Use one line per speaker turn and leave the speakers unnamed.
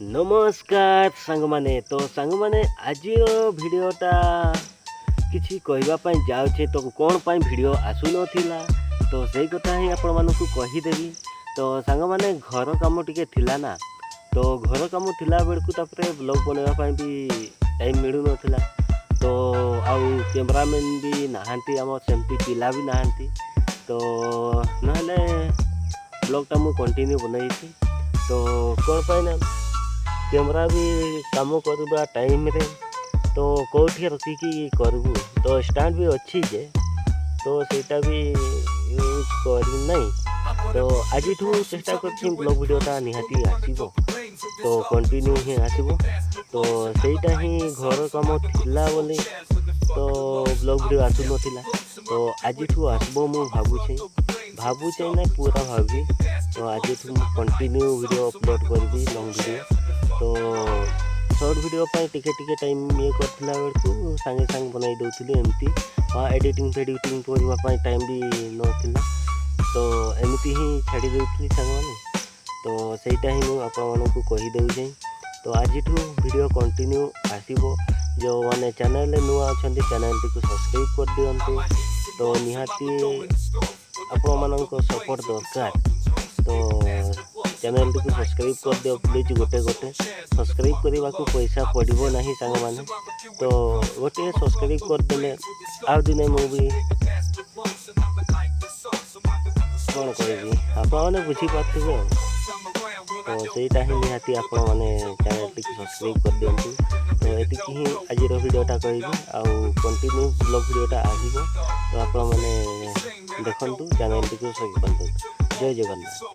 नमस्कार सांग माने तो सांग माने आज भिडटा किसी कहवाई जाऊे तो कौन पाई भिड आसु नथिला तो से कथा ही आपण मानक कहीदेवी। तो सांग माने घर काम टिके थिला ना तो घर काम थिला बेलू तापर ब्लॉग बनवाई भी टाइम मिलू नथिला। तो आउ कैमरामैन भी नहांती आम सेमती पिला भी नहांती तो नहले ब्लॉगटा मु कंटिन्यू बनाई। तो कौन पाई ना कैमरा भी काम करवा टाइम रे तो कौटी रखिकी करबू तो स्टैंड भी अच्छी जे तो सेटा भी यूज करना तो आज चेष्टा कर ब्लॉग वीडियोटा निहाती आसो तो कंटिन्यू ही आसो तो सेटा ही घर काम थिला बोली तो ब्लॉग वीडियो आसु नथिला तो आज आसबो मु भाबुचे ना पूरा भावी तो आज कंटिन्यू वीडियो अपलोड करी लॉन्ग वीडियो। तो शॉर्ट वीडियो टिके टिके टाइम ये करथिला बेलू सांगे सांगे बनाई दउथिली एमती एडिटिंग फेडिटिंग करने टाइम भी नथिला तो एमती ही छाड़ी देउथिली सांग माने तो सेटा ही मु आपण मानकु कहि देउछे। तो आज वीडियो कंटिन्यू आसीबो जो माने चैनल नुआ अछंती चैनल टी को सब्सक्राइब कर दियंतु तो निहाती आपण मानक सपोर्ट दरकार। तो चैनल टी को सब्सक्राइब कर दियो प्लीज गोटे गोटे सब्सक्राइब करने को पैसा पड़ो ना सांग माने तो गोटे सब्सक्राइब करदे आउ दिने मु भी कौन करी आपने बुझीपारे तो सहीटा ही निहाती आपण मैंने चैनल टी सब्सक्राइब कर दिंतु। तो ये ही आज वीडियोटा कह आउ कंटिन्यू ब्लॉग वीडियोटा आसो तो आपण मैंने देखु चैनल टी सब्सक्राइब कर। जय जगन्नाथ।